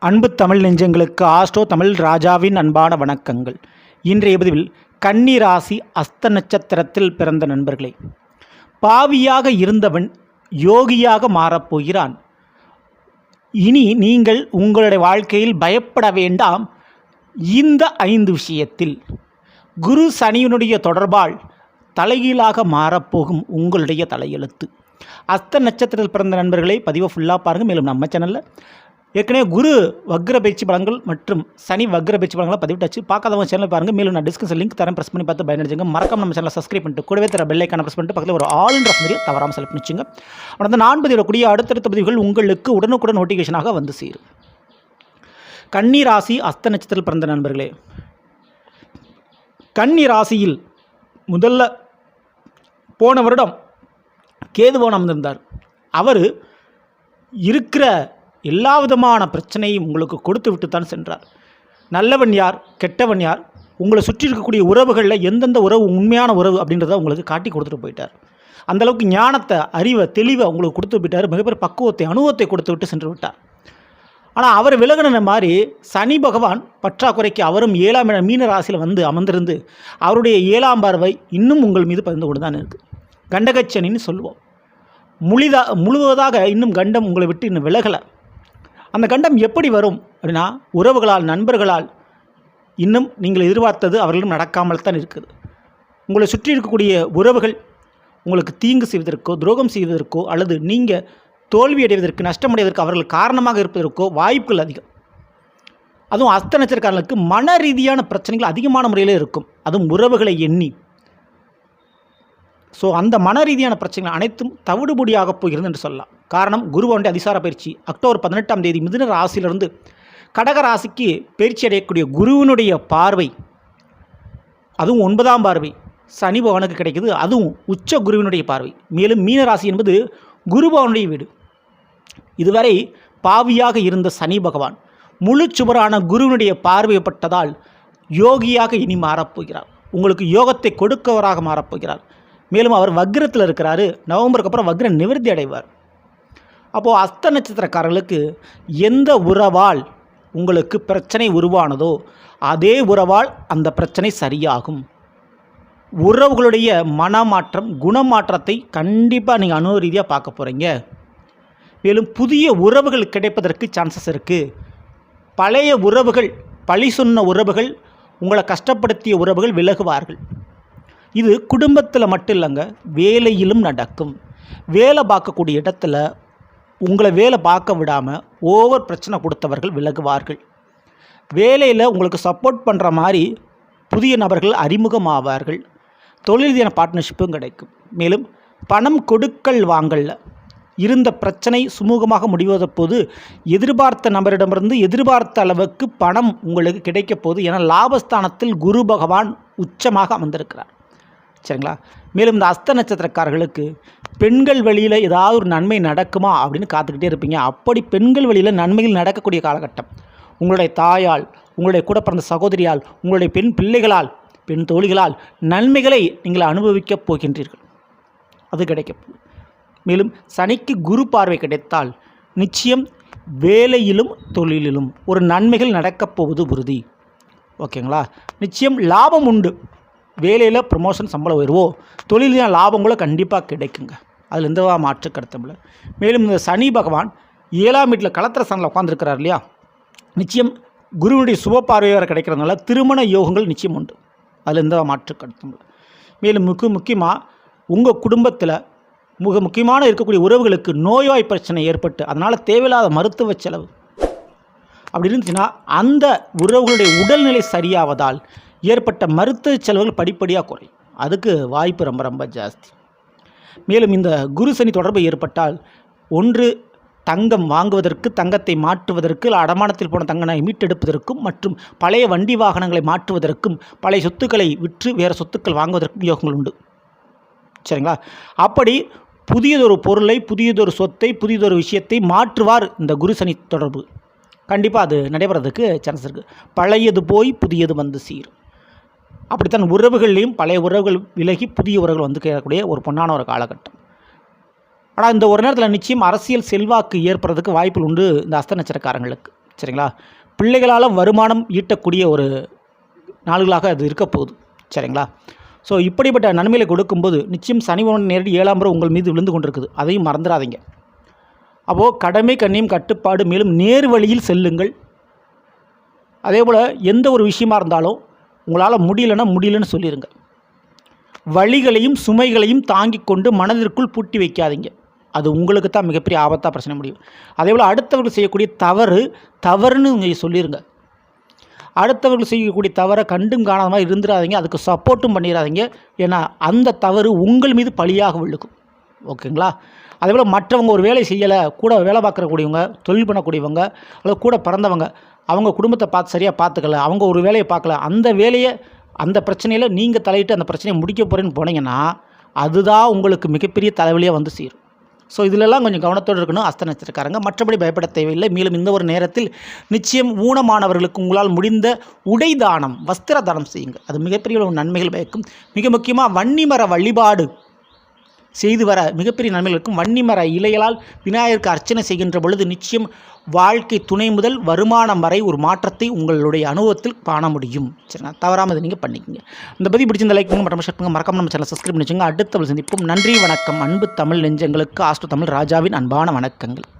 அன்பு தமிழ் நெஞ்சங்களுக்கு ஆஸ்ட்ரோ தமிழ் ராஜாவின் அன்பான வணக்கங்கள். இன்றைய பதிவில் கன்னி ராசி அஸ்த நட்சத்திரத்தில் பிறந்த நண்பர்களே, பாவியாக இருந்தவன் யோகியாக மாறப்போகிறான். இனி நீங்கள் உங்களுடைய வாழ்க்கையில் பயப்பட வேண்டாம். இந்த 5 விஷயத்தில் குரு சனியினுடைய தொடர்பால் தலைகீழாக மாறப்போகும் உங்களுடைய தலையெழுத்து. அஸ்த நட்சத்திரத்தில் பிறந்த நண்பர்களை பதிவை ஃபுல்லாக பாருங்கள். மேலும் நம்ம சேனலில் ஏற்கனவே குரு வக்ர பயிற்சி பலன்கள் மற்றும் சனி வக்ர பயிற்சி பலன்களை பதிவிட்டாச்சு. பார்க்காதவங்க சேனல் பாருங்கள். மேலும் நான் டிஸ்கிரிப்ஷன் லிங்க் தரேன், ப்ரெஸ் பண்ணி பார்த்து பயனடைஞ்சுங்க. மறக்காம நம்ம சேனலை சப்ஸ்கிரைப் பண்ணிட்டு கூடவே தர பெல் ஐக்கான ப்ரெஸ் பண்ணிட்டு பக்கத்தில் ஒரு ஆல்ன்ற மாதிரி தவறாமல் செலக்ட் பண்ணிச்சுங்க. அந்த நான் பதிவிடக்கூடிய அடுத்தடுத்த பதிவுகள் உங்களுக்கு உடனுக்குடன் நோட்டிஃபிகேஷனாக வந்து சேரும். கன்னி ராசி அஸ்த நட்சத்திரத்தில் பிறந்த நண்பர்களே, கன்னி ராசியில் முதல்ல போன வருடம் கேதுபவன் அமர்ந்திருந்தார். அவர் இருக்கிற எல்லா விதமான பிரச்சனையும் உங்களுக்கு கொடுத்து விட்டு தான் சென்றார். நல்லவன் யார், கெட்டவன் யார், உங்களை சுற்றி இருக்கக்கூடிய உறவுகளில் எந்தெந்த உறவு உண்மையான உறவு அப்படின்றத உங்களுக்கு காட்டி கொடுத்துட்டு போயிட்டார். அந்தளவுக்கு ஞானத்தை, அறிவை, தெளிவை உங்களுக்கு கொடுத்து போயிட்டார். மிகப்பெரிய பக்குவத்தை, அனுபவத்தை கொடுத்து விட்டு சென்று விட்டார். ஆனால் அவர் விலகின மாதிரி சனி பகவான் பற்றாக்குறைக்கு அவரும் 7ஆம் இடம் மீன ராசியில் வந்து அமர்ந்திருந்து அவருடைய 7ஆம் பார்வை இன்னும் உங்கள் மீது பதிந்து கொண்டு தான் இருக்குது. கண்டகச்சனின்னு சொல்லுவோம். முழுவதாக இன்னும் கண்டம் உங்களை விட்டு இன்னும் விலகலை. அந்த கண்டம் எப்படி வரும் அப்படின்னா, உறவுகளால், நண்பர்களால் இன்னும் நீங்கள் எதிர்பார்த்தது அவர்களும் நடக்காமல் தான் இருக்குது. உங்களை சுற்றி இருக்கக்கூடிய உறவுகள் உங்களுக்கு தீங்கு செய்வதற்கோ, துரோகம் செய்வதற்கோ, அல்லது நீங்கள் தோல்வி அடைவதற்கு, நஷ்டமடைவதற்கு அவர்கள் காரணமாக இருப்பதற்கோ வாய்ப்புகள் அதிகம். அதுவும் அஸ்த நட்சத்திரக்காரர்களுக்கு மன ரீதியான பிரச்சனைகள் அதிகமான முறையில் இருக்கும். அதுவும் உறவுகளை எண்ணி. ஸோ அந்த மன ரீதியான பிரச்சனைகள் அனைத்தும் தவிடுபொடியாக போகிறது என்று சொல்லலாம். காரணம், குருவோடைய அதிசார பயிற்சி அக்டோபர் 18ஆம் தேதி மிதுன ராசியிலிருந்து கடக ராசிக்கு பயிற்சி அடையக்கூடிய குருவினுடைய பார்வை, அதுவும் 9ஆம் பார்வை சனி பகவானுக்கு கிடைக்குது. அதுவும் உச்ச குருவினுடைய பார்வை. மேலும் மீன ராசி என்பது குரு பகவானுடைய வீடு. இதுவரை பாவியாக இருந்த சனி பகவான் முழு சுவரான குருவினுடைய பார்வைப்பட்டதால் யோகியாக இனி மாறப்போகிறார். உங்களுக்கு யோகத்தை கொடுக்கவராக மாறப்போகிறார். மேலும் அவர் வக்ரத்தில் இருக்கிறாரு. நவம்பருக்கு அப்புறம் வக்ர நிவர்த்தி அடைவார். அப்போது அஸ்த நட்சத்திரக்காரர்களுக்கு எந்த உறவால் உங்களுக்கு பிரச்சனை உருவானதோ அதே உறவால் அந்த பிரச்சனை சரியாகும். உறவுகளுடைய மனமாற்றம், குணமாற்றத்தை கண்டிப்பாக நீங்கள் அனுபவ ரீதியாக பார்க்க போகிறீங்க. மேலும் புதிய உறவுகள் கிடைப்பதற்கு சான்சஸ் இருக்குது. பழைய உறவுகள், பழி சொன்ன உறவுகள், உங்களை கஷ்டப்படுத்திய உறவுகள் விலகுவார்கள். இது குடும்பத்தில் மட்டும் இல்லைங்க, வேலையிலும் நடக்கும். வேலை பார்க்கக்கூடிய இடத்துல உங்களை வேலை பார்க்க விடாமல் ஓவர் பிரச்சனை கொடுத்தவர்கள் விலகுவார்கள். வேலையில் உங்களுக்கு சப்போர்ட் பண்ணுற மாதிரி புதிய நபர்கள் அறிமுகமாவார்கள். தொழில் ரீதியான பார்ட்னர்ஷிப்பும் கிடைக்கும். மேலும் பணம் கொடுக்கல் வாங்கல இருந்த பிரச்சனை சுமூகமாக முடிவத போது எதிர்பார்த்த நபரிடமிருந்து எதிர்பார்த்த அளவுக்கு பணம் உங்களுக்கு கிடைக்க போகுது. ஏன்னா லாபஸ்தானத்தில் குரு பகவான் உச்சமாக அமர்ந்திருக்கிறார். சரிங்களா? மேலும் இந்த அஸ்த நட்சத்திரக்காரர்களுக்கு பெண்கள் வழியில் ஏதாவது ஒரு நன்மை நடக்குமா அப்படின்னு காத்துக்கிட்டே இருப்பீங்க. அப்படி பெண்கள் வழியில் நன்மைகள் நடக்கக்கூடிய காலகட்டம். உங்களுடைய தாயால், உங்களுடைய கூட பிறந்த சகோதரியால், உங்களுடைய பெண் பிள்ளைகளால், பெண் தோழிகளால் நன்மைகளை நீங்கள் அனுபவிக்கப் போகின்றீர்கள். அது கிடைக்கும். மேலும் சனிக்கு குரு பார்வை கிடைத்தால் நிச்சயம் வேலையிலும் தொழிலிலும் ஒரு நன்மைகள் நடக்கப் போவது உறுதி. ஓகேங்களா? நிச்சயம் லாபம் உண்டு. வேலையில் ப்ரமோஷன், சம்பளம் உயர்வோ, தொழிலான லாபங்களோ கண்டிப்பாக கிடைக்குங்க. அதில் எந்த மாற்று கருத்துமில்லை. மேலும் இந்த சனி பகவான் 7ஆம் வீட்டில் கலத்திர ஸ்தானத்தில் உட்காந்துருக்கிறார் இல்லையா? நிச்சயம் குருவினுடைய சுப பார்வையாக கிடைக்கிறதுனால திருமண யோகங்கள் நிச்சயம் உண்டு. அதில் எந்த மாற்று கருத்துமில்லை. மேலும் முக்கியமாக உங்கள் குடும்பத்தில் முக்கியமான இருக்கக்கூடிய உறவுகளுக்கு நோய்வாய் பிரச்சனை ஏற்பட்டு அதனால் தேவையில்லாத மருத்துவ செலவு அப்படி இருந்துச்சுன்னா அந்த உறவுகளுடைய உடல்நிலை சரியாவதால் ஏற்பட்ட மருத்துவ செலவுகள் படிப்படியாக குறையும். அதுக்கு வாய்ப்பு ரொம்ப ரொம்ப ஜாஸ்தி. மேலும் இந்த குரு சனி தொடர்பு ஏற்பட்டால் ஒன்று தங்கம் வாங்குவதற்கு, தங்கத்தை மாற்றுவதற்கு, அடமானத்தில் போன தங்கனை மீட்டெடுப்பதற்கும் மற்றும் பழைய வண்டி வாகனங்களை மாற்றுவதற்கும், பழைய சொத்துக்களை விற்று வேறு சொத்துக்கள் வாங்குவதற்கும் யோகங்கள் உண்டு. சரிங்களா? அப்படி புதியதொரு பொருளை, புதியதொரு சொத்தை, புதியதொரு விஷயத்தை மாற்றுவார் இந்த குரு சனி தொடர்பு. கண்டிப்பாக அது நடைபெறதுக்கு சான்ஸ் இருக்குது. பழையது போய் புதியது வந்து சீரும். அப்படித்தான் உறவுகள்லேயும் பழைய உறவுகள் விலகி புதிய உறவுகள் வந்து கேட்கக்கூடிய ஒரு பொன்னான ஒரு காலகட்டம். ஆனால் இந்த ஒரு நேரத்தில் நிச்சயம் அரசியல் செல்வாக்கு ஏற்படுறதுக்கு வாய்ப்புகள் உண்டு இந்த அஸ்த நட்சத்திரக்காரங்களுக்கு. சரிங்களா? பிள்ளைகளால் வருமானம் ஈட்டக்கூடிய ஒரு நாள்களாக அது இருக்க போகுது. சரிங்களா? ஸோ இப்படிப்பட்ட நன்மைகளை கொடுக்கும்போது நிச்சயம் சனி பகவான் நேரடி 7ஆம் முறை உங்கள் மீது விழுந்து கொண்டிருக்குது. அதையும் மறந்துடாதீங்க. அப்போது கடமை கண்ணியம் கட்டுப்பாடு, மேலும் நேர் வழியில் செல்லுங்கள். அதேபோல் எந்த ஒரு விஷயமா இருந்தாலும் உங்களால் முடியலன்னு சொல்லிடுங்க. வலிகளையும் சுமைகளையும் தாங்கிக் கொண்டு மனதிற்குள் பூட்டி வைக்காதீங்க. அது உங்களுக்கு தான் மிகப்பெரிய ஆபத்தாக பிரச்சனை முடியும். அதேபோல் அடுத்தவர்கள் செய்யக்கூடிய தவறுன்னு நீங்கள் சொல்லிடுங்க. அடுத்தவர்கள் செய்யக்கூடிய தவறை கண்டும் காணாத மாதிரி இருந்துடாதீங்க. அதுக்கு சப்போர்ட்டும் பண்ணிடாதீங்க. ஏன்னா அந்த தவறு உங்கள் மீது பழியாக விழுக்கும். ஓகேங்களா? அதேபோல் மற்றவங்க ஒரு வேலை செய்யலை, கூட வேலை பார்க்கக்கூடியவங்க, தொழில் பண்ணக்கூடியவங்க, அல்லது கூட பிறந்தவங்க, அவங்க குடும்பத்தை சரியாக பார்த்துக்கல, அவங்க ஒரு வேலையை பார்க்கல, அந்த பிரச்சனையில் நீங்கள் தலையிட்டு அந்த பிரச்சனையை முடிக்க போகிறேன்னு போனீங்கன்னா அதுதான் உங்களுக்கு மிகப்பெரிய தலைவலியாக வந்து சேரும். ஸோ இதிலெல்லாம் கொஞ்சம் கவனத்தோடு இருக்கணும் ஹஸ்த நட்சத்திரக்காரங்க. மற்றபடி பயப்பட தேவையில்லை. மேலும் இந்த ஒரு நேரத்தில் நிச்சயம் ஊனமானவர்களுக்கு உங்களால் முடிந்த உடை தானம், வஸ்திர தானம் செய்யுங்க. அது மிகப்பெரிய ஒரு நன்மைகள் பயக்கும். மிக முக்கியமாக வன்னிமர வழிபாடு செய்து வர மிகப்பெரிய நன்மைகள் இருக்கும். வன்னிமர இலைகளால் விநாயகருக்கு அர்ச்சனை செய்கின்ற பொழுது நிச்சயம் வாழ்க்கை துணை முதல் வருமானம் வரை ஒரு மாற்றத்தை உங்களுடைய அனுபவத்தில் காண முடியும். சரிங்களா? தவறாமல் இதை நீங்கள் பண்ணிக்கோங்க. இந்த பற்றி பிடிச்சிருந்த லைக் பண்ணுங்க, மற்ற ஷேர் பண்ணுங்க, மறக்காம நம்ம சேனலை சப்ஸ்கிரைப் பண்ணி வச்சுங்க. அடுத்த சந்திப்போம். நன்றி, வணக்கம். அன்பு தமிழ் நெஞ்சங்களுக்கு ஆஸ்ட்ரோ தமிழ் ராஜாவின் அன்பான வணக்கங்கள்.